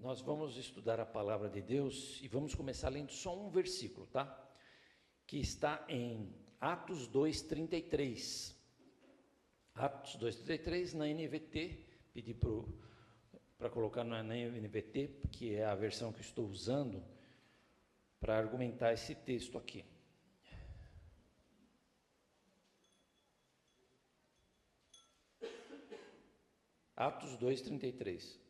Nós vamos estudar a palavra de Deus e vamos começar lendo só um versículo, tá? Que está em Atos 2:33. Atos 2:33 na NVT, pedi para colocar na NVT, que é a versão que eu estou usando para argumentar esse texto aqui. Atos 2:33.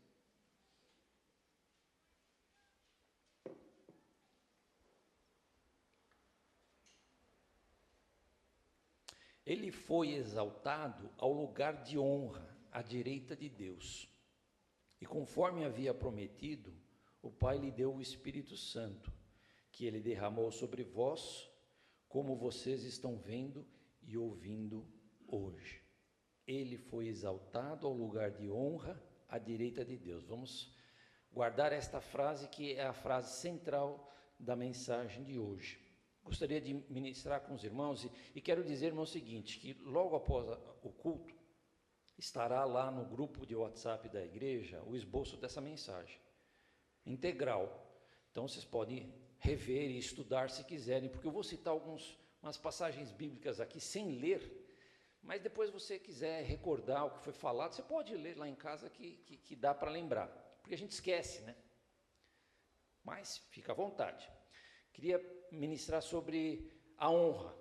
Ele foi exaltado ao lugar de honra, à direita de Deus. E conforme havia prometido, o Pai lhe deu o Espírito Santo, que ele derramou sobre vós, como vocês estão vendo e ouvindo hoje. Ele foi exaltado ao lugar de honra, à direita de Deus. Vamos guardar esta frase, que é a frase central da mensagem de hoje. Gostaria de ministrar com os irmãos e quero dizer, irmão, o seguinte, que logo após o culto, estará lá no grupo de WhatsApp da igreja o esboço dessa mensagem, integral. Então vocês podem rever e estudar se quiserem, porque eu vou citar umas passagens bíblicas aqui sem ler, mas depois você quiser recordar o que foi falado, você pode ler lá em casa que dá para lembrar, porque a gente esquece, né? Mas fica à vontade. Queria ministrar sobre a honra,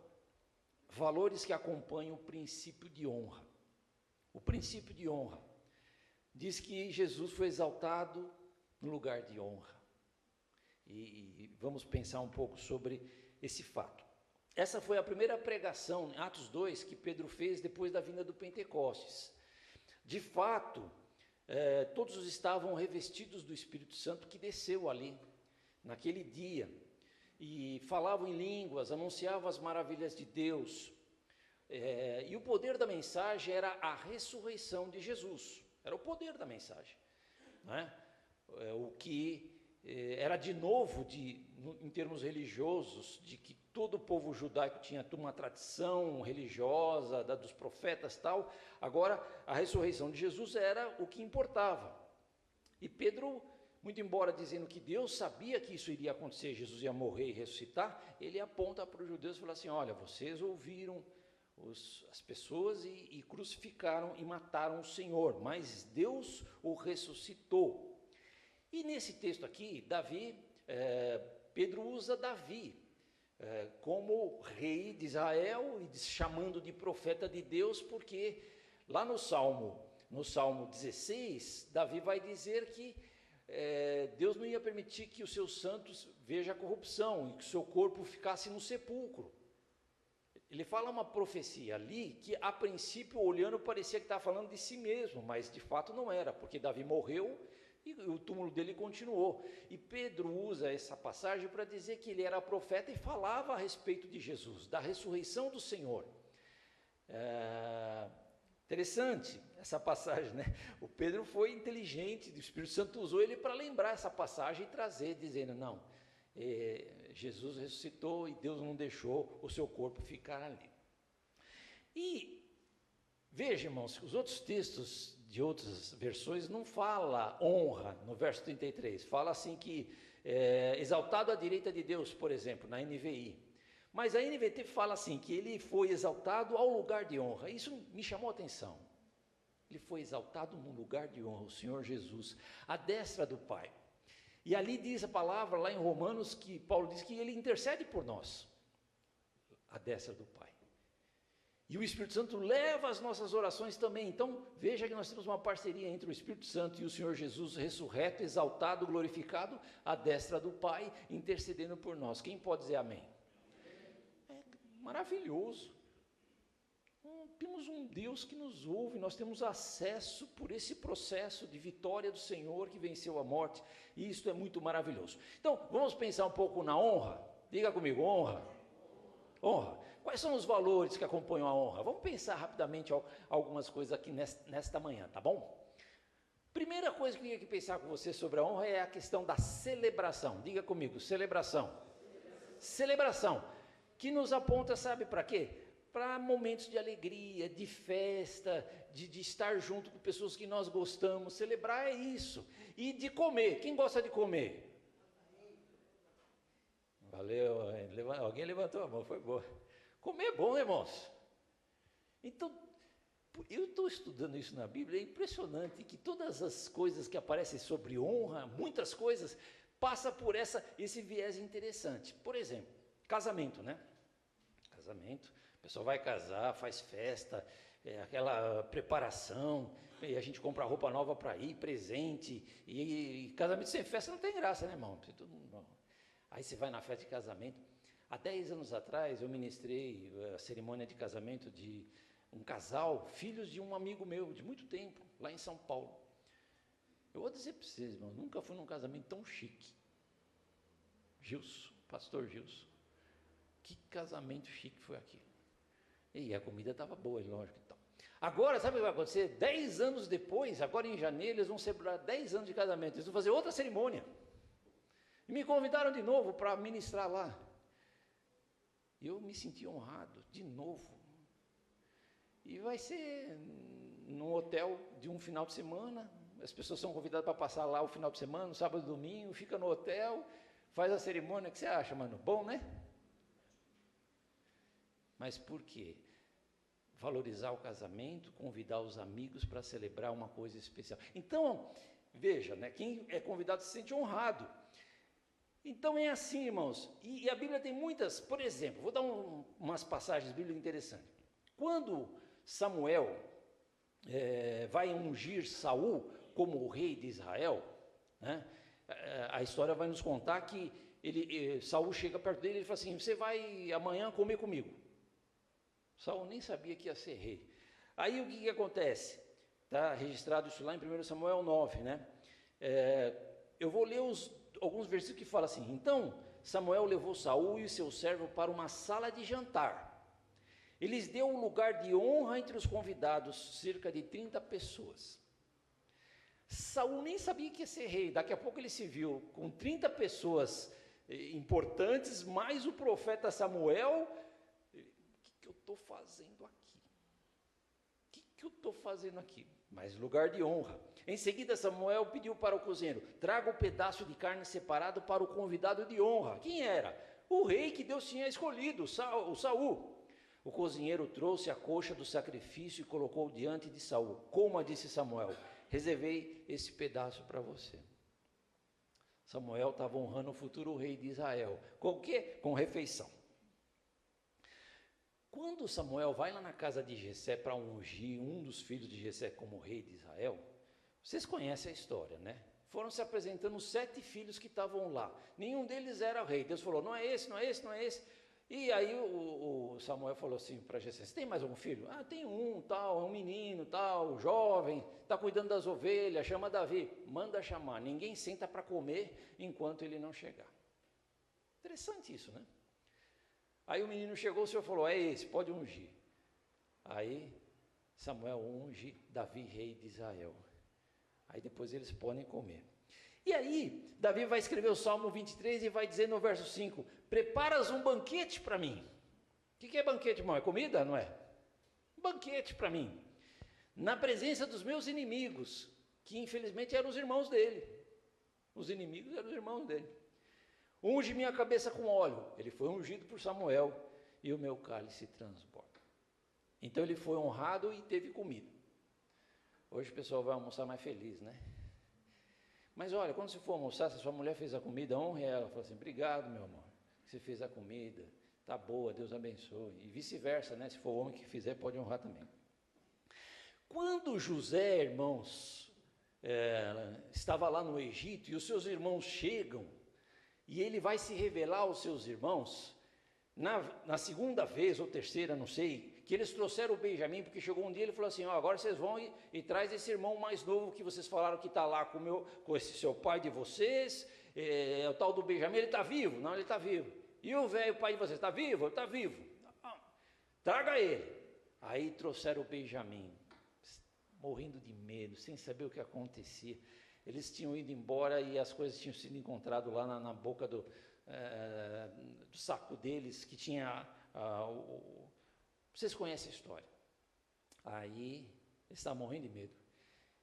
valores que acompanham o princípio de honra. O princípio de honra diz que Jesus foi exaltado no lugar de honra. E vamos pensar um pouco sobre esse fato. Essa foi a primeira pregação, em Atos 2, que Pedro fez depois da vinda do Pentecostes. De fato, todos estavam revestidos do Espírito Santo que desceu ali, naquele dia. E falavam em línguas, anunciavam as maravilhas de Deus, e o poder da mensagem era a ressurreição de Jesus, era o poder da mensagem, né? O que era de novo, em termos religiosos, de que todo o povo judaico tinha uma tradição religiosa, dos profetas e tal. Agora a ressurreição de Jesus era o que importava, e Pedro, muito embora dizendo que Deus sabia que isso iria acontecer, Jesus ia morrer e ressuscitar, ele aponta para os judeus e fala assim: olha, vocês ouviram as pessoas e crucificaram e mataram o Senhor, mas Deus o ressuscitou. E nesse texto aqui, Pedro usa Davi como rei de Israel, e chamando de profeta de Deus, porque lá no Salmo 16, Davi vai dizer que Deus não ia permitir que os seus santos vejam a corrupção e que o seu corpo ficasse no sepulcro. Ele fala uma profecia ali que a princípio, olhando, parecia que estava falando de si mesmo, mas de fato não era, porque Davi morreu e o túmulo dele continuou. E Pedro usa essa passagem para dizer que ele era profeta e falava a respeito de Jesus, da ressurreição do Senhor. Interessante essa passagem, né? O Pedro foi inteligente, o Espírito Santo usou ele para lembrar essa passagem e trazer, dizendo: não, Jesus ressuscitou e Deus não deixou o seu corpo ficar ali. E veja, irmãos, que os outros textos de outras versões não fala honra no verso 33, fala assim que exaltado à direita de Deus, por exemplo, na NVI. Mas a NVT fala assim, que ele foi exaltado ao lugar de honra. Isso me chamou a atenção. Ele foi exaltado no lugar de honra, o Senhor Jesus, à destra do Pai. E ali diz a palavra, lá em Romanos, que Paulo diz que ele intercede por nós, à destra do Pai. E o Espírito Santo leva as nossas orações também. Então, veja que nós temos uma parceria entre o Espírito Santo e o Senhor Jesus ressurreto, exaltado, glorificado, à destra do Pai, intercedendo por nós. Quem pode dizer amém? Maravilhoso. Temos um Deus que nos ouve, nós temos acesso por esse processo de vitória do Senhor que venceu a morte, e isso é muito maravilhoso. Então, vamos pensar um pouco na honra. Diga comigo, honra. Honra. Quais são os valores que acompanham a honra? Vamos pensar rapidamente algumas coisas aqui nesta manhã, tá bom? Primeira coisa que eu queria pensar com você sobre a honra é a questão da celebração. Diga comigo, celebração. Celebração. Que nos aponta, sabe para quê? para momentos de alegria, de festa, de estar junto com pessoas que nós gostamos. Celebrar é isso. E de comer. Quem gosta de comer? Valeu, alguém levantou a mão, foi boa. Comer é bom, irmãos. Então, eu estou estudando isso na Bíblia, é impressionante que todas as coisas que aparecem sobre honra, muitas coisas, passa por esse viés interessante. Por exemplo, casamento, né? Casamento, a pessoa vai casar, faz festa, aquela preparação, e a gente compra roupa nova para ir, presente, e casamento sem festa não tem graça, né, irmão? Aí você vai na festa de casamento. Há 10 anos atrás, eu ministrei a cerimônia de casamento de um casal, filhos de um amigo meu, de muito tempo, lá em São Paulo. Eu vou dizer para vocês, irmão, nunca fui num casamento tão chique. Gilson, pastor Gilson. Que casamento chique foi aquilo. E a comida estava boa, lógico. Então. Agora, sabe o que vai acontecer? 10 anos depois, agora em janeiro, eles vão celebrar 10 anos de casamento. Eles vão fazer outra cerimônia. E me convidaram de novo para ministrar lá. E eu me senti honrado, de novo. E vai ser num hotel de um final de semana. As pessoas são convidadas para passar lá o final de semana, no sábado e domingo, fica no hotel, faz a cerimônia. O que você acha, mano? Bom, né? Mas por quê? Valorizar o casamento, convidar os amigos para celebrar uma coisa especial. Então, veja, né? Quem é convidado se sente honrado. Então é assim, irmãos, e a Bíblia tem muitas, por exemplo, vou dar umas passagens bíblicas interessantes. Quando Samuel vai ungir Saul como o rei de Israel, né, a história vai nos contar que Saul chega perto dele e fala assim, você vai amanhã comer comigo. Saul nem sabia que ia ser rei. Aí o que acontece? Está registrado isso lá em 1 Samuel 9, né? Eu vou ler alguns versículos que falam assim, então Samuel levou Saul e seu servo para uma sala de jantar. Ele lhes deu um lugar de honra entre os convidados, cerca de 30 pessoas. Saul nem sabia que ia ser rei, daqui a pouco ele se viu com 30 pessoas importantes, mais o profeta Samuel. O que eu estou fazendo aqui? O que eu estou fazendo aqui? Mais lugar de honra. Em seguida, Samuel pediu para o cozinheiro, traga um pedaço de carne separado para o convidado de honra. Quem era? O rei que Deus tinha escolhido, o Saul. O cozinheiro trouxe a coxa do sacrifício e colocou diante de Saul. Coma, disse Samuel, reservei esse pedaço para você. Samuel estava honrando o futuro rei de Israel. Com o quê? Com refeição. Quando Samuel vai lá na casa de Jessé para ungir um dos filhos de Jessé como rei de Israel, vocês conhecem a história, né? Foram se apresentando os 7 filhos que estavam lá. Nenhum deles era rei. Deus falou, não é esse, não é esse, não é esse. E aí o Samuel falou assim para Jessé, você tem mais algum filho? Ah, tem um, tal, é um menino, tal, jovem, está cuidando das ovelhas, chama Davi. Manda chamar, ninguém senta para comer enquanto ele não chegar. Interessante isso, né? Aí o menino chegou, o Senhor falou, é esse, pode ungir. Aí Samuel unge Davi, rei de Israel. Aí depois eles podem comer. E aí, Davi vai escrever o Salmo 23 e vai dizer no verso 5, preparas um banquete para mim. O que é banquete, irmão? É comida, não é? Um banquete para mim. Na presença dos meus inimigos, que infelizmente eram os irmãos dele. Os inimigos eram os irmãos dele. Unge minha cabeça com óleo. Ele foi ungido por Samuel e o meu cálice transborda. Então ele foi honrado e teve comida. Hoje o pessoal vai almoçar mais feliz, né? Mas olha, quando você for almoçar, se a sua mulher fez a comida, honre ela. Fala assim, obrigado, meu amor, que você fez a comida. Tá boa, Deus abençoe. E vice-versa, né? Se for o homem que fizer, pode honrar também. Quando José, irmãos, estava lá no Egito e os seus irmãos chegam, e ele vai se revelar aos seus irmãos, na segunda vez ou terceira, não sei, que eles trouxeram o Benjamim, porque chegou um dia e ele falou assim, agora vocês vão e traz esse irmão mais novo que vocês falaram que está lá com esse seu pai de vocês, o tal do Benjamim, ele está vivo? Não, ele está vivo. E o velho pai de vocês, está vivo? Ele está vivo. Traga ele. Aí trouxeram o Benjamim, morrendo de medo, sem saber o que acontecia. Eles tinham ido embora e as coisas tinham sido encontradas lá na boca do saco deles, que tinha Vocês conhecem a história. Aí, eles estavam morrendo de medo.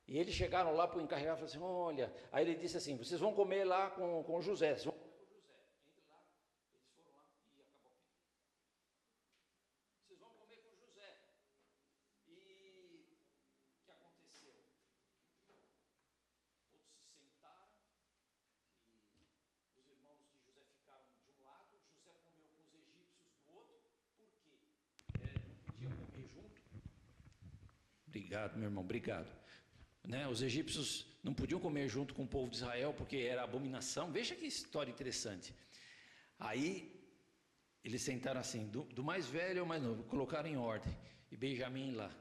E eles chegaram lá para o encarregado e falaram assim, olha, aí ele disse assim, vocês vão comer lá com José, vocês vão comer com José. Entre lá, eles foram lá e acabou a pedido. Vocês vão comer com José. E o que aconteceu? Todos se sentaram e os irmãos de José ficaram de um lado, José comeu com os egípcios do outro, por quê? Não podia comer junto. Obrigado, meu irmão, obrigado. Né, os egípcios não podiam comer junto com o povo de Israel, porque era abominação. Veja que história interessante. Aí, eles sentaram assim, do mais velho ao mais novo, colocaram em ordem, e Benjamim lá.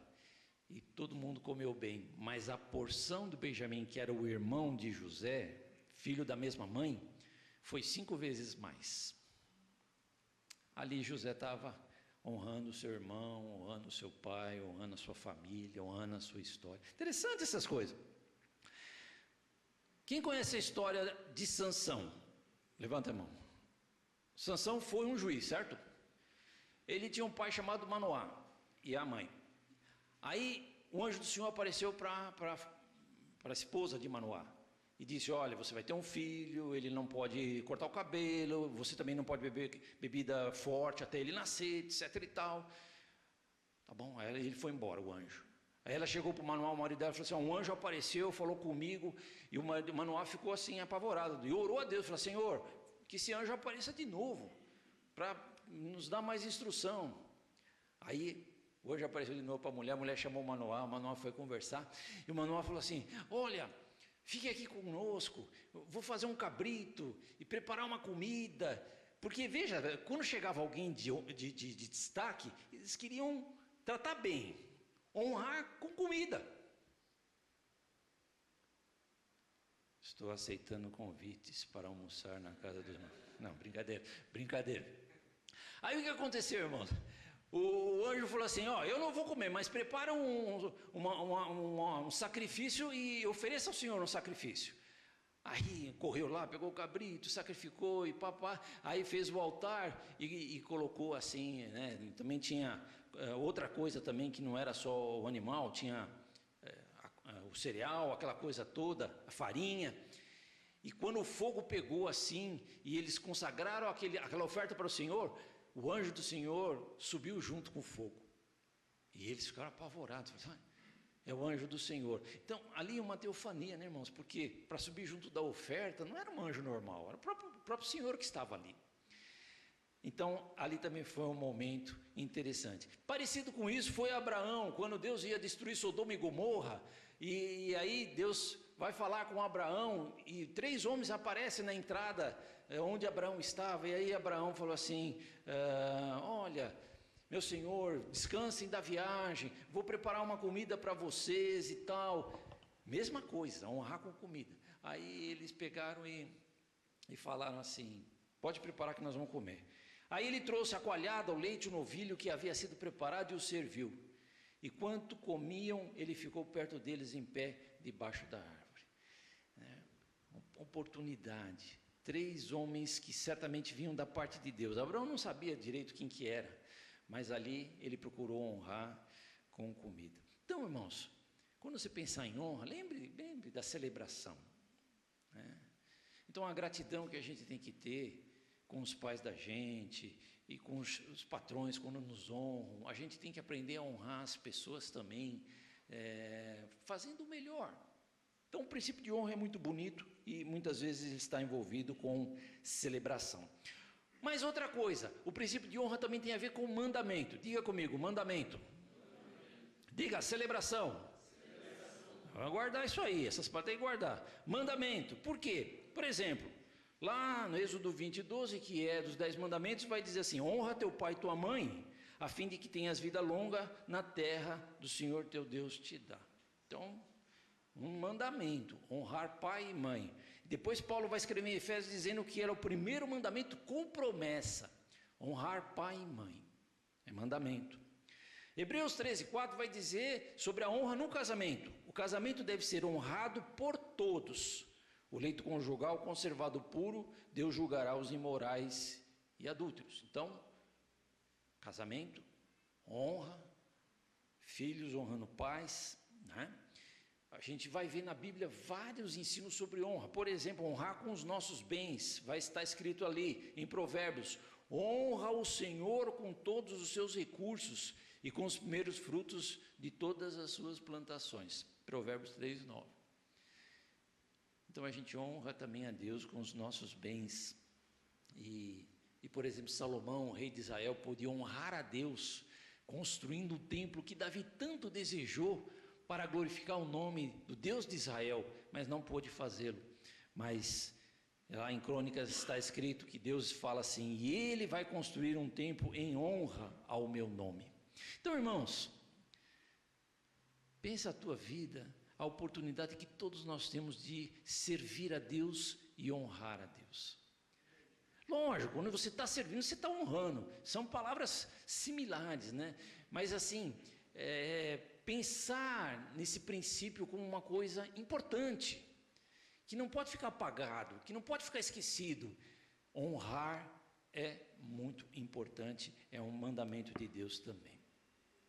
E todo mundo comeu bem, mas a porção do Benjamim, que era o irmão de José, filho da mesma mãe, foi 5 vezes mais. Ali José estava honrando o seu irmão, honrando o seu pai, honrando a sua família, honrando a sua história. Interessante essas coisas. Quem conhece a história de Sansão? Levanta a mão. Sansão foi um juiz, certo? Ele tinha um pai chamado Manoá e a mãe. Aí o anjo do Senhor apareceu para a esposa de Manoá e disse, olha, você vai ter um filho, ele não pode cortar o cabelo, você também não pode beber bebida forte até ele nascer, etc e tal. Tá bom, aí ele foi embora, o anjo. Aí ela chegou para o Manoá, o marido dela, e falou assim, um anjo apareceu, falou comigo, e o Manoá ficou assim, apavorado, e orou a Deus, falou, Senhor, que esse anjo apareça de novo, para nos dar mais instrução. Aí o anjo apareceu de novo para a mulher chamou o Manoá foi conversar, e o Manoá falou assim, olha, fique aqui conosco, vou fazer um cabrito e preparar uma comida, porque veja, quando chegava alguém de destaque, eles queriam tratar bem, honrar com comida. Estou aceitando convites para almoçar na casa dos irmãos. Não, brincadeira. Aí o que aconteceu, irmãos? O anjo falou assim, ó, eu não vou comer, mas prepara um sacrifício e ofereça ao Senhor um sacrifício. Aí correu lá, pegou o cabrito, sacrificou e papá, aí fez o altar e colocou assim, né? Também tinha outra coisa também que não era só o animal, tinha o cereal, aquela coisa toda, a farinha. E quando o fogo pegou assim, e eles consagraram aquela oferta para o Senhor, o anjo do Senhor subiu junto com o fogo. E eles ficaram apavorados. É o anjo do Senhor. Então, ali é uma teofania, né, irmãos? Porque para subir junto da oferta, não era um anjo normal, era o próprio Senhor que estava ali. Então, ali também foi um momento interessante. Parecido com isso foi Abraão, quando Deus ia destruir Sodoma e Gomorra, e aí Deus vai falar com Abraão, e 3 homens aparecem na entrada onde Abraão estava, e aí Abraão falou assim, olha, meu senhor, descansem da viagem, vou preparar uma comida para vocês e tal. Mesma coisa, honrar com comida. Aí eles pegaram e falaram assim, pode preparar que nós vamos comer. Aí ele trouxe a coalhada, o leite, o novilho que havia sido preparado e o serviu. E quanto comiam, ele ficou perto deles em pé, debaixo da árvore. Oportunidade. 3 homens que certamente vinham da parte de Deus. Abraão não sabia direito quem que era, mas ali ele procurou honrar com comida. Então, irmãos, quando você pensar em honra, lembre da celebração. Né? Então, a gratidão que a gente tem que ter com os pais da gente e com os patrões quando nos honram, a gente tem que aprender a honrar as pessoas também, fazendo o melhor. Então o princípio de honra é muito bonito e muitas vezes está envolvido com celebração. Mas outra coisa, o princípio de honra também tem a ver com mandamento. Diga comigo, mandamento. Diga, celebração. Vamos guardar isso aí, essas partes tem que guardar. Mandamento, por quê? Por exemplo, lá no Êxodo 20:12, que é dos 10 mandamentos, vai dizer assim, honra teu pai e tua mãe, a fim de que tenhas vida longa na terra do Senhor teu Deus te dá. Então, um mandamento, honrar pai e mãe. Depois Paulo vai escrever em Efésios dizendo que era o primeiro mandamento com promessa, honrar pai e mãe, é mandamento. Hebreus 13:4 vai dizer sobre a honra no casamento. O casamento deve ser honrado por todos. O leito conjugal conservado puro, Deus julgará os imorais e adúlteros. Então, casamento, honra, filhos honrando pais, né? A gente vai ver na Bíblia vários ensinos sobre honra. Por exemplo, honrar com os nossos bens, vai estar escrito ali em Provérbios: honra o Senhor com todos os seus recursos e com os primeiros frutos de todas as suas plantações. Provérbios 3:9. Então a gente honra também a Deus com os nossos bens. E por exemplo, Salomão, rei de Israel, podia honrar a Deus construindo o templo que Davi tanto desejou para glorificar o nome do Deus de Israel, mas não pôde fazê-lo. Mas lá em Crônicas está escrito que Deus fala assim: e ele vai construir um templo em honra ao meu nome. Então, irmãos, pensa a tua vida, a oportunidade que todos nós temos de servir a Deus e honrar a Deus. Lógico, quando você está servindo, você está honrando. São palavras similares, né? Mas assim, pensar nesse princípio como uma coisa importante, que não pode ficar apagado, que não pode ficar esquecido. Honrar é muito importante, é um mandamento de Deus também.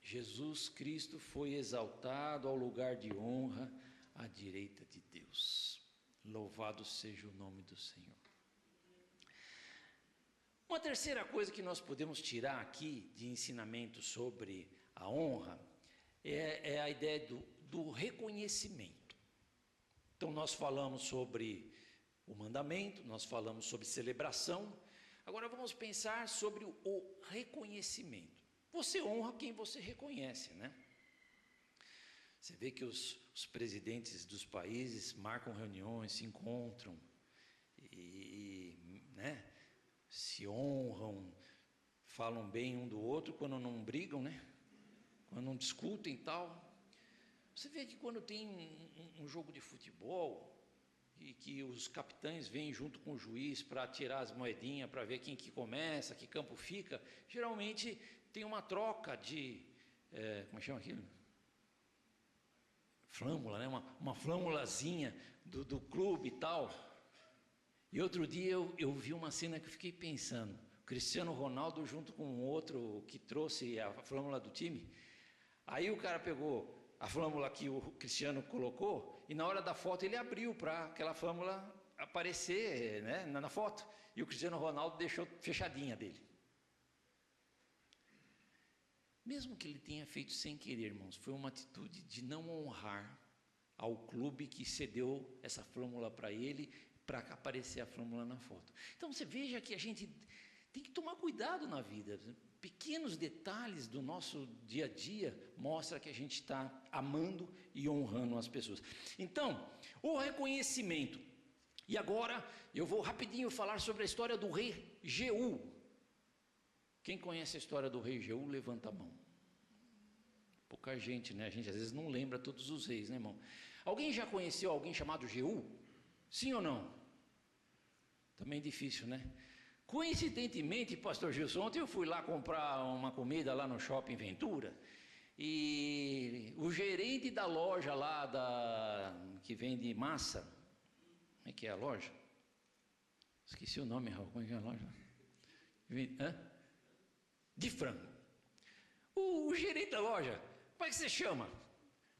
Jesus Cristo foi exaltado ao lugar de honra à direita de Deus. Louvado seja o nome do Senhor. Uma terceira coisa que nós podemos tirar aqui de ensinamento sobre a honra é a ideia do reconhecimento. Então nós falamos sobre o mandamento, nós falamos sobre celebração, agora vamos pensar sobre o reconhecimento. Você honra quem você reconhece, né? Você vê que os presidentes dos países marcam reuniões, se encontram né? Se honram, falam bem um do outro quando não brigam, né? Quando não discutem e tal. Você vê que quando tem um jogo de futebol e que os capitães vêm junto com o juiz para tirar as moedinhas, para ver quem que começa, que campo fica, geralmente tem uma troca de, como chama aquilo? Flâmula, né? Uma flâmulazinha do clube e tal. E outro dia eu vi uma cena que eu fiquei pensando, Cristiano Ronaldo junto com um outro que trouxe a flâmula do time. Aí o cara pegou a flâmula que o Cristiano colocou e na hora da foto ele abriu para aquela flâmula aparecer, né, na foto. E o Cristiano Ronaldo deixou fechadinha dele. Mesmo que ele tenha feito sem querer, irmãos, foi uma atitude de não honrar ao clube que cedeu essa flâmula para ele, para aparecer a flâmula na foto. Então você veja que a gente tem que tomar cuidado na vida. Pequenos detalhes do nosso dia a dia mostram que a gente está amando e honrando as pessoas. Então, o reconhecimento. E agora eu vou rapidinho falar sobre a história do rei Jeú. Quem conhece a história do rei Jeú, levanta a mão. Pouca gente, né? A gente às vezes não lembra todos os reis, né, irmão? Alguém já conheceu alguém chamado Jeú? Sim ou não? Também difícil, né? Coincidentemente, pastor Gilson, ontem eu fui lá comprar uma comida lá no Shopping Ventura e o gerente da loja lá que vende massa, como é que é a loja? Esqueci o nome, Raul, como é que é a loja? De frango. O gerente da loja, como é que você chama?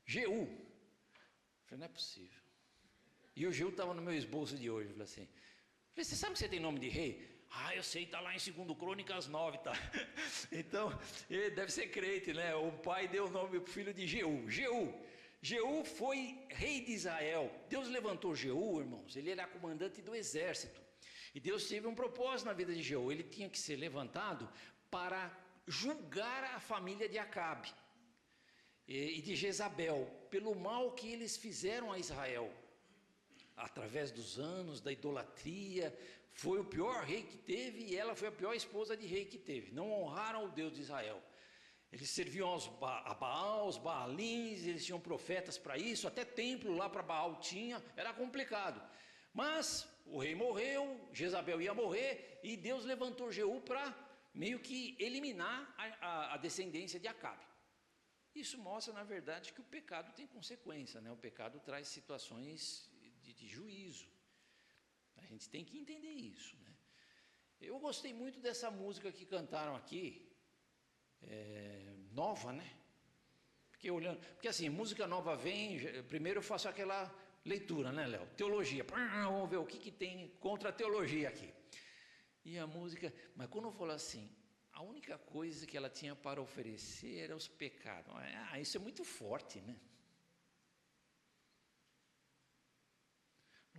Jeú. Eu falei, não é possível. E o Jeú estava no meu esboço de hoje. Eu falei assim, você sabe que você tem nome de rei? Ah, eu sei, está lá em 2 Crônicas 9, tá? Então, ele deve ser crente, né? O pai deu o nome para o filho de Jeú. Jeú foi rei de Israel. Deus levantou Jeú, irmãos, ele era comandante do exército. E Deus teve um propósito na vida de Jeú. Ele tinha que ser levantado para julgar a família de Acabe e de Jezabel, pelo mal que eles fizeram a Israel. Através dos anos, da idolatria, foi o pior rei que teve e ela foi a pior esposa de rei que teve. Não honraram o Deus de Israel. Eles serviam a Baal, os Baalins, eles tinham profetas para isso, até templo lá para Baal tinha, era complicado. Mas o rei morreu, Jezabel ia morrer e Deus levantou Jeú para meio que eliminar a descendência de Acabe. Isso mostra, na verdade, que o pecado tem consequência, né? O pecado traz situações de juízo. A gente tem que entender isso, né? Eu gostei muito dessa música que cantaram aqui, nova, né? Porque assim, música nova vem, primeiro eu faço aquela leitura, né, Léo? Teologia, vamos ver o que tem contra a teologia aqui. E a música, mas quando eu falo assim, a única coisa que ela tinha para oferecer era os pecados. Isso é muito forte, né?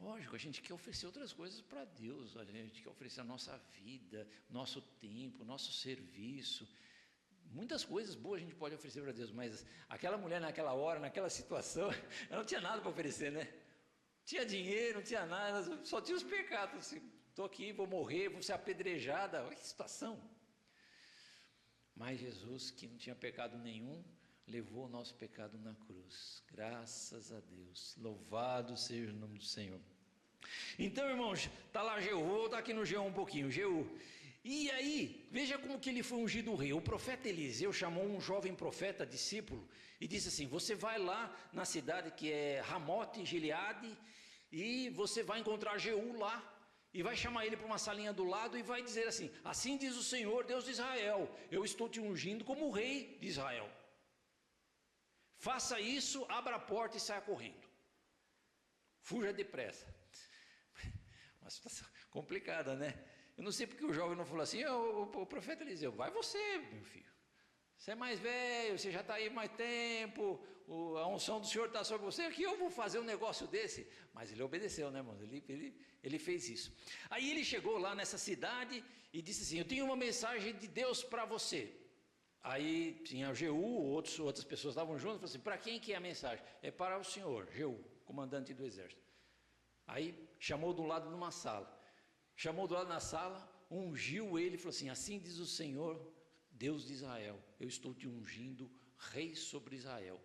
Lógico, a gente quer oferecer outras coisas para Deus, a gente quer oferecer a nossa vida, nosso tempo, nosso serviço. Muitas coisas boas a gente pode oferecer para Deus, mas aquela mulher naquela hora, naquela situação, ela não tinha nada para oferecer, né? Não tinha dinheiro, não tinha nada, só tinha os pecados. Assim, estou aqui, vou morrer, vou ser apedrejada, olha que situação. Mas Jesus, que não tinha pecado nenhum, levou o nosso pecado na cruz. Graças a Deus, louvado seja o nome do Senhor. Então, irmãos, está lá Jeú, vou voltar aqui no Jeú um pouquinho, Jeú. E aí, veja como que ele foi ungido rei. O profeta Eliseu chamou um jovem profeta, discípulo, e disse assim: você vai lá na cidade que é Ramote Gileade, e você vai encontrar Jeú lá, e vai chamar ele para uma salinha do lado, e vai dizer assim: assim diz o Senhor, Deus de Israel, eu estou te ungindo como rei de Israel. Faça isso, abra a porta e saia correndo. Fuja depressa. Uma situação complicada, né? Eu não sei porque o jovem não falou assim: o profeta Eliseu, vai você, meu filho. Você é mais velho, você já está aí mais tempo, a unção do Senhor está sobre você, aqui eu vou fazer um negócio desse. Mas ele obedeceu, né, irmão? Ele fez isso. Aí ele chegou lá nessa cidade e disse assim: eu tenho uma mensagem de Deus para você. Aí tinha Jeú, outras pessoas estavam juntas, falaram assim: para quem que é a mensagem? É para o senhor, Jeú, comandante do exército. Aí chamou do lado de uma sala. Chamou do lado da sala, ungiu ele e falou assim: assim diz o Senhor, Deus de Israel, eu estou te ungindo rei sobre Israel.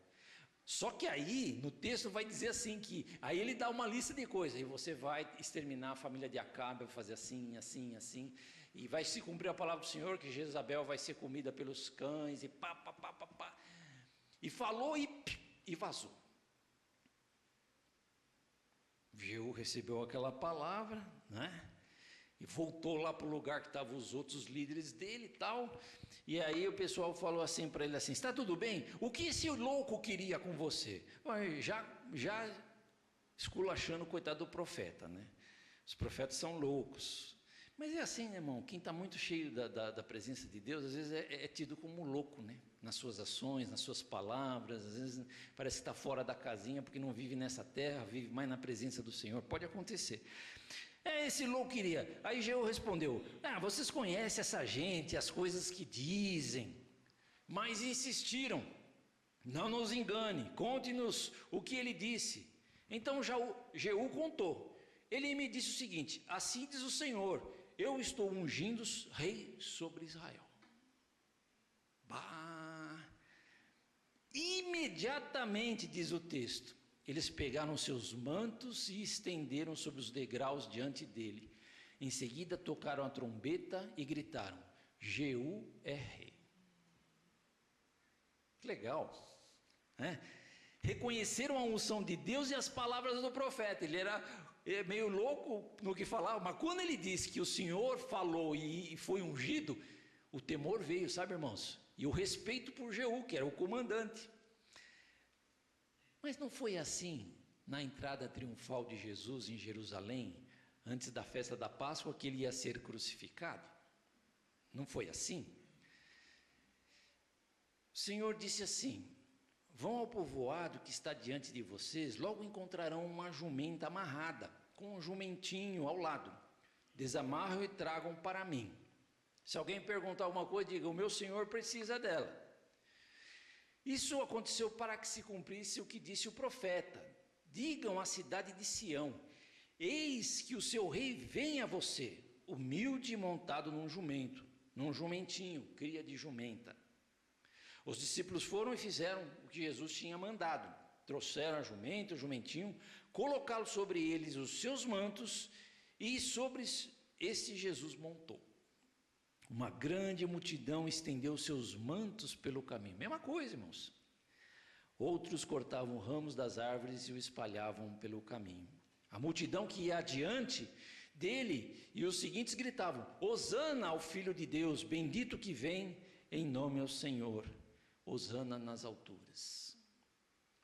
Só que aí, no texto vai dizer assim que, aí ele dá uma lista de coisas, e você vai exterminar a família de Acabe, vai fazer assim, assim, assim, e vai se cumprir a palavra do Senhor, que Jezabel vai ser comida pelos cães, e pá. E falou e vazou. Jeú recebeu aquela palavra, né? E voltou lá para o lugar que estavam os outros líderes dele e tal. E aí o pessoal falou assim para ele assim: está tudo bem? O que esse louco queria com você? Já esculachando o coitado do profeta, né? Os profetas são loucos. Mas é assim, né, irmão? Quem está muito cheio da presença de Deus, às vezes é tido como louco, né? Nas suas ações, nas suas palavras. Às vezes parece que está fora da casinha porque não vive nessa terra, vive mais na presença do Senhor. Pode acontecer. Esse louco queria. Aí Jeú respondeu: vocês conhecem essa gente, as coisas que dizem. Mas insistiram: não nos engane, conte-nos o que ele disse. Então Jeú contou. Ele me disse o seguinte: assim diz o Senhor, eu estou ungindo rei sobre Israel. Imediatamente, diz o texto, eles pegaram seus mantos e estenderam sobre os degraus diante dele. Em seguida tocaram a trombeta e gritaram: Jeú é rei. Que legal, né? Reconheceram a unção de Deus e as palavras do profeta. Ele era meio louco no que falava, mas quando ele disse que o Senhor falou e foi ungido, o temor veio, sabe, irmãos? E o respeito por Jeú, que era o comandante. Mas não foi assim na entrada triunfal de Jesus em Jerusalém, antes da festa da Páscoa, que ele ia ser crucificado? Não foi assim? O Senhor disse assim: vão ao povoado que está diante de vocês, logo encontrarão uma jumenta amarrada, com um jumentinho ao lado. Desamarram e tragam para mim. Se alguém perguntar alguma coisa, diga: o meu Senhor precisa dela. Isso aconteceu para que se cumprisse o que disse o profeta: digam à cidade de Sião: eis que o seu rei vem a você, humilde e montado num jumento, num jumentinho, cria de jumenta. Os discípulos foram e fizeram o que Jesus tinha mandado. Trouxeram a jumenta, o jumentinho, colocaram sobre eles os seus mantos, e sobre este Jesus montou. Uma grande multidão estendeu seus mantos pelo caminho. Mesma coisa, irmãos. Outros cortavam ramos das árvores e o espalhavam pelo caminho. A multidão que ia adiante dele e os seguintes gritavam: Hosana ao Filho de Deus, bendito que vem em nome ao Senhor. hosana nas alturas.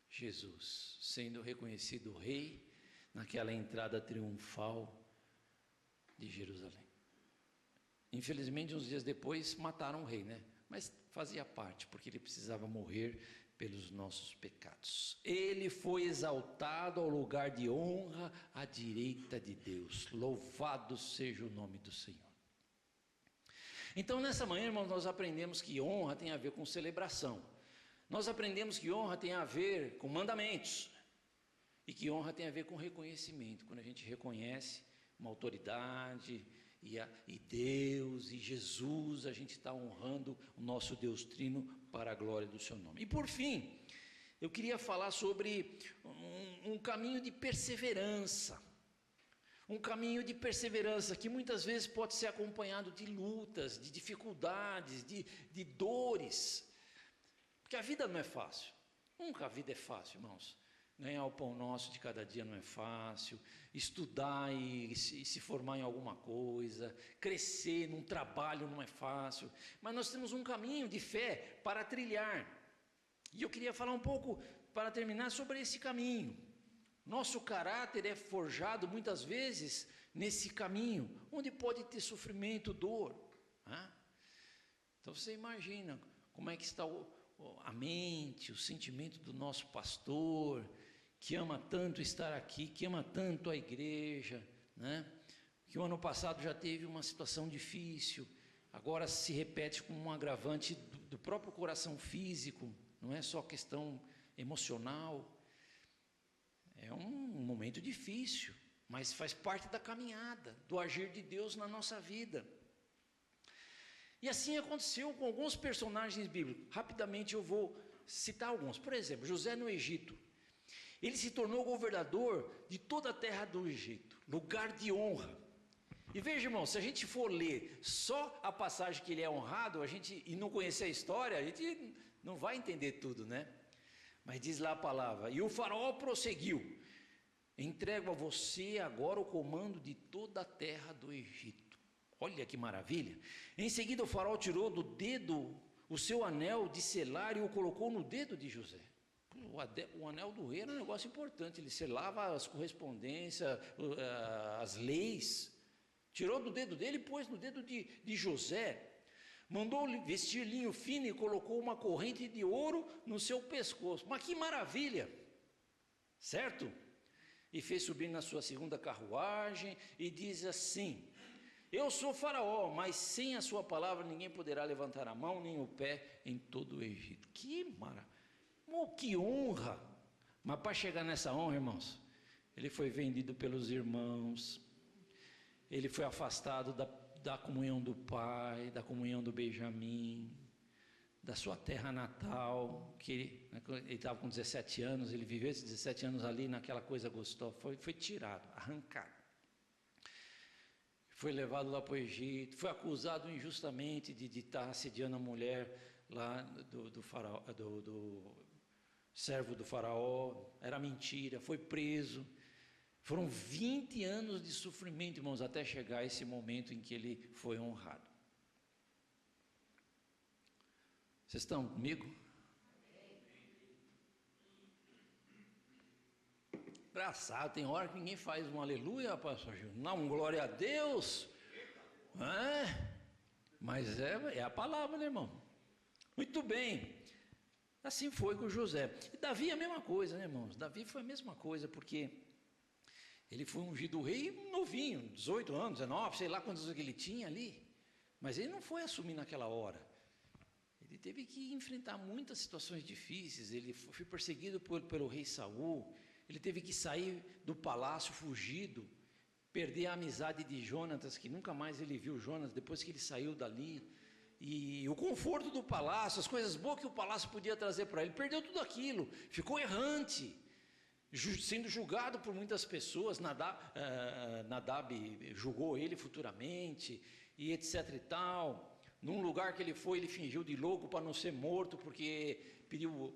Jesus, sendo reconhecido rei, naquela entrada triunfal de Jerusalém. Infelizmente, uns dias depois, mataram o rei, né? Mas fazia parte, porque ele precisava morrer pelos nossos pecados. Ele foi exaltado ao lugar de honra à direita de Deus. Louvado seja o nome do Senhor. Então, nessa manhã, irmãos, nós aprendemos que honra tem a ver com celebração. Nós aprendemos que honra tem a ver com mandamentos. E que honra tem a ver com reconhecimento. Quando a gente reconhece uma autoridade e Deus e Jesus, a gente está honrando o nosso Deus Trino para a glória do seu nome. E por fim, eu queria falar sobre um caminho de perseverança. Um caminho de perseverança que muitas vezes pode ser acompanhado de lutas, de dificuldades, de dores. Porque a vida não é fácil. Nunca a vida é fácil, irmãos. Ganhar o pão nosso de cada dia não é fácil. Estudar e se formar em alguma coisa. Crescer num trabalho não é fácil. Mas nós temos um caminho de fé para trilhar. E eu queria falar um pouco, para terminar, sobre esse caminho. Nosso caráter é forjado muitas vezes nesse caminho, onde pode ter sofrimento, dor. Então você imagina como é que está a mente, o sentimento do nosso pastor, que ama tanto estar aqui, que ama tanto a igreja, né? Que o ano passado já teve uma situação difícil, agora se repete com um agravante do próprio coração físico, não é só questão emocional. É um momento difícil, mas faz parte da caminhada, do agir de Deus na nossa vida. E assim aconteceu com alguns personagens bíblicos. Rapidamente eu vou citar alguns. Por exemplo, José no Egito. Ele se tornou governador de toda a terra do Egito, lugar de honra. E veja, irmão, se a gente for ler só a passagem que ele é honrado, e não conhecer a história, a gente não vai entender tudo, né? Mas diz lá a palavra: e o faraó prosseguiu: entrego a você agora o comando de toda a terra do Egito. Olha que maravilha. Em seguida o faraó tirou do dedo o seu anel de selar e o colocou no dedo de José. O anel do rei era um negócio importante, ele selava as correspondências, as leis. Tirou do dedo dele e pôs no dedo de José. Mandou vestir linho fino e colocou uma corrente de ouro no seu pescoço. Mas que maravilha, certo? E fez subir na sua segunda carruagem e diz assim: eu sou faraó, mas sem a sua palavra ninguém poderá levantar a mão nem o pé em todo o Egito. Que maravilha, que honra! Mas para chegar nessa honra, irmãos, ele foi vendido pelos irmãos, ele foi afastado da comunhão do pai, da comunhão do Benjamim, da sua terra natal, que ele estava com 17 anos, ele viveu esses 17 anos ali naquela coisa gostosa, foi tirado, arrancado. Foi levado lá para o Egito, foi acusado injustamente de estar assediando a mulher lá do faraó, do servo do faraó, era mentira, foi preso. Foram 20 anos de sofrimento, irmãos, até chegar esse momento em que ele foi honrado. Vocês estão comigo? Engraçado, tem hora que ninguém faz um aleluia, pastor Gil. Não, um glória a Deus. Mas é a palavra, né, irmão? Muito bem. Assim foi com José. E Davi é a mesma coisa, né, irmãos? Davi foi a mesma coisa, porque ele foi ungido rei novinho, 18 anos, 19, sei lá quantos anos que ele tinha ali. Mas ele não foi assumir naquela hora. Ele teve que enfrentar muitas situações difíceis. Ele foi perseguido pelo rei Saul. Ele teve que sair do palácio fugido, perder a amizade de Jonatas, que nunca mais ele viu Jonas depois que ele saiu dali. E o conforto do palácio, as coisas boas que o palácio podia trazer para ele, perdeu tudo aquilo, ficou errante, sendo julgado por muitas pessoas. Nadab julgou ele futuramente, e etc e tal. Num lugar que ele foi, ele fingiu de louco para não ser morto, porque pediu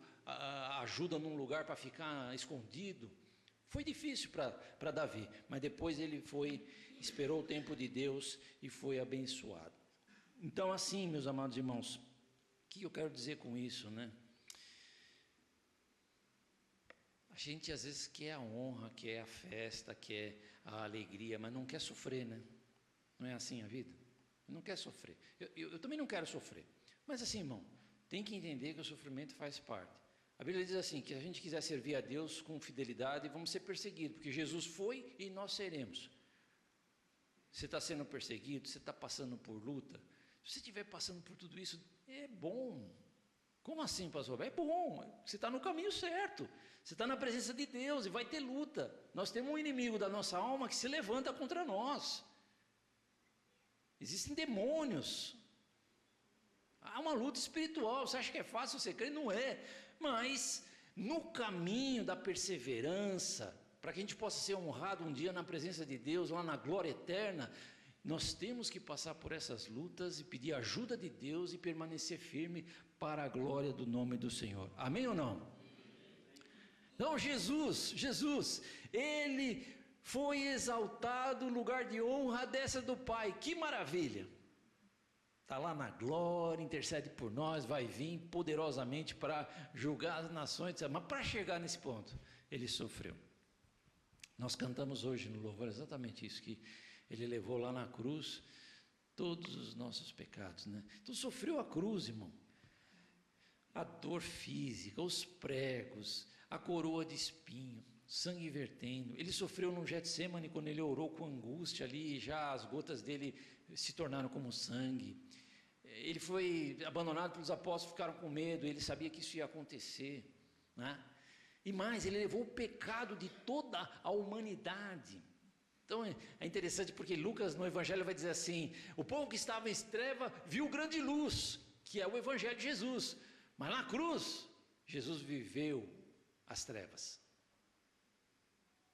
ajuda num lugar para ficar escondido. Foi difícil para Davi, mas depois ele esperou o tempo de Deus e foi abençoado. Então assim, meus amados irmãos, O que eu quero dizer com isso, né? A gente às vezes quer a honra, quer a festa, quer a alegria, mas não quer sofrer, né? Não é assim a vida? Não quer sofrer. Eu também não quero sofrer. Mas assim, irmão, tem que entender que o sofrimento faz parte. A Bíblia diz assim, que se a gente quiser servir a Deus com fidelidade, vamos ser perseguidos, porque Jesus foi e nós seremos. Você está sendo perseguido, você está passando por luta. Se você estiver passando por tudo isso, é bom. Como assim, pastor? É bom, você está no caminho certo. Você está na presença de Deus e vai ter luta. Nós temos um inimigo da nossa alma que se levanta contra nós. Existem demônios. Há uma luta espiritual. Você acha que é fácil você crer? Não é. Mas no caminho da perseverança, para que a gente possa ser honrado um dia na presença de Deus, lá na glória eterna, nós temos que passar por essas lutas e pedir ajuda de Deus e permanecer firme para a glória do nome do Senhor. Amém ou não? Então Jesus, Ele foi exaltado no lugar de honra à destra do Pai. Que maravilha! Está lá na glória, intercede por nós, vai vir poderosamente para julgar as nações. Mas para chegar nesse ponto, Ele sofreu. Nós cantamos hoje no louvor exatamente isso, que Ele levou lá na cruz todos os nossos pecados, né? Então sofreu a cruz, irmão. A dor física, os pregos, a coroa de espinho, sangue vertendo. Ele sofreu no Getsêmani quando ele orou com angústia ali, já as gotas dele se tornaram como sangue. Ele foi abandonado pelos apóstolos, ficaram com medo, ele sabia que isso ia acontecer, né? E mais, ele levou o pecado de toda a humanidade. Então é interessante porque Lucas no Evangelho vai dizer assim: o povo que estava em treva viu grande luz, que é o Evangelho de Jesus. Mas na cruz, Jesus viveu as trevas.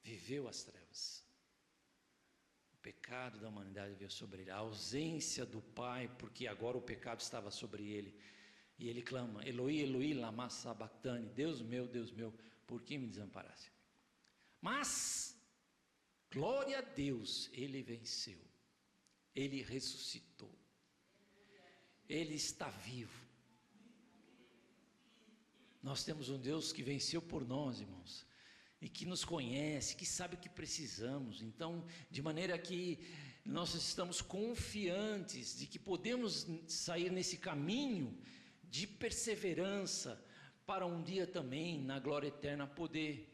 Viveu as trevas. O pecado da humanidade veio sobre ele. A ausência do Pai, porque agora o pecado estava sobre ele. E ele clama: Eloi, Eloi, lama sabachthani. Deus meu, por que me desamparaste? Mas, glória a Deus, ele venceu. Ele ressuscitou. Ele está vivo. Nós temos um Deus que venceu por nós, irmãos, e que nos conhece, que sabe o que precisamos. Então, de maneira que nós estamos confiantes de que podemos sair nesse caminho de perseverança para um dia também, na glória eterna, poder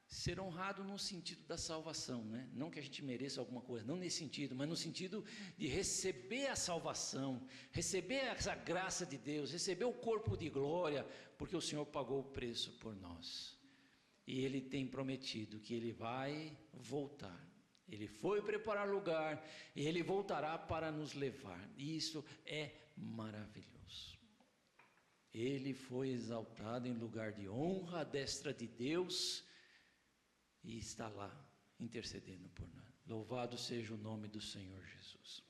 ser honrado no sentido da salvação, né? Não que a gente mereça alguma coisa, não nesse sentido, mas no sentido de receber a salvação, receber essa graça de Deus, receber o corpo de glória, porque o Senhor pagou o preço por nós. E Ele tem prometido que Ele vai voltar. Ele foi preparar lugar e Ele voltará para nos levar. E isso é maravilhoso. Ele foi exaltado em lugar de honra à destra de Deus e está lá intercedendo por nós. Louvado seja o nome do Senhor Jesus.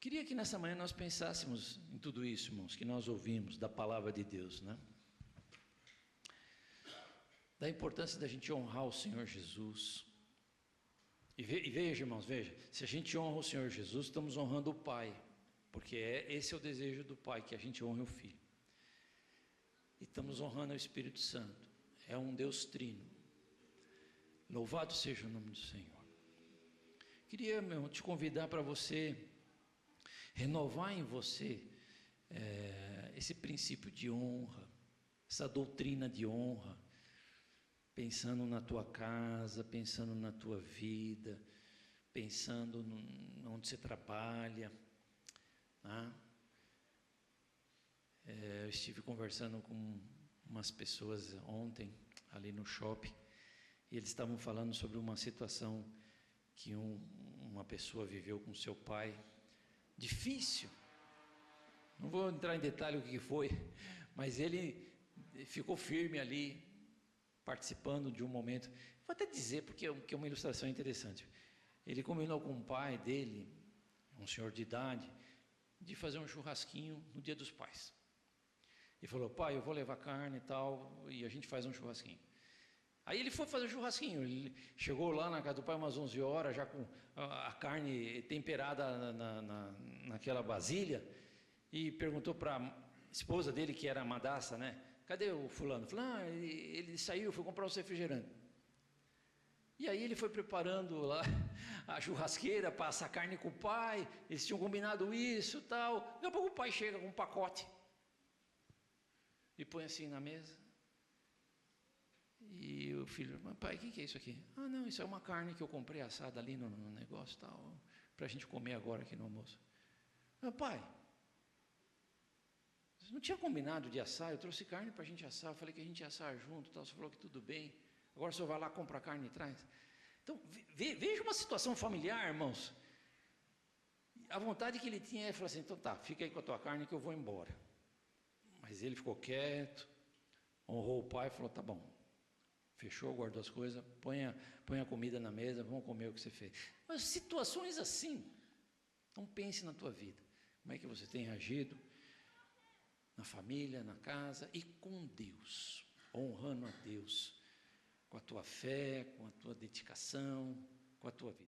Queria que nessa manhã nós pensássemos em tudo isso, irmãos, que nós ouvimos da palavra de Deus, né? Da importância da gente honrar o Senhor Jesus. E veja, irmãos, veja, se a gente honra o Senhor Jesus, estamos honrando o Pai, porque esse é o desejo do Pai, que a gente honre o Filho. E estamos honrando o Espírito Santo, é um Deus trino. Louvado seja o nome do Senhor. Queria, te convidar para você renovar em você esse princípio de honra, essa doutrina de honra, pensando na tua casa, pensando na tua vida, pensando onde você trabalha, né? Eu estive conversando com umas pessoas ontem ali no shopping e eles estavam falando sobre uma situação que uma pessoa viveu com seu pai, difícil. Não vou entrar em detalhe o que foi, mas ele ficou firme ali, participando de um momento. Vou até dizer, porque é uma ilustração interessante. Ele combinou com o pai dele, um senhor de idade, de fazer um churrasquinho no Dia dos Pais. Ele falou: pai, eu vou levar carne e tal, e a gente faz um churrasquinho. Aí ele foi fazer o churrasquinho. Ele chegou lá na casa do pai umas 11 horas, já com a carne temperada naquela vasilha, e perguntou para esposa dele, que era madaça, né? Cadê o fulano? Falou, ele saiu, foi comprar os refrigerantes. E aí ele foi preparando lá a churrasqueira para assar carne com o pai, eles tinham combinado isso e tal. Daqui a pouco o pai chega com um pacote e põe assim na mesa. E o filho, mas pai, o que é isso aqui? Ah, não, isso é uma carne que eu comprei assada ali no negócio tal, para a gente comer agora aqui no almoço. Mas pai, você não tinha combinado de assar? Eu trouxe carne para a gente assar, eu falei que a gente ia assar junto, tal. Você falou que tudo bem, agora o senhor vai lá comprar carne e traz. Então, veja uma situação familiar, irmãos. A vontade que ele tinha é falar assim, então tá, fica aí com a tua carne que eu vou embora. Mas ele ficou quieto, honrou o pai e falou, tá bom. Fechou, guardou as coisas, põe a comida na mesa, vamos comer o que você fez. Mas situações assim, então pense na tua vida. Como é que você tem agido na família, na casa e com Deus, honrando a Deus, com a tua fé, com a tua dedicação, com a tua vida.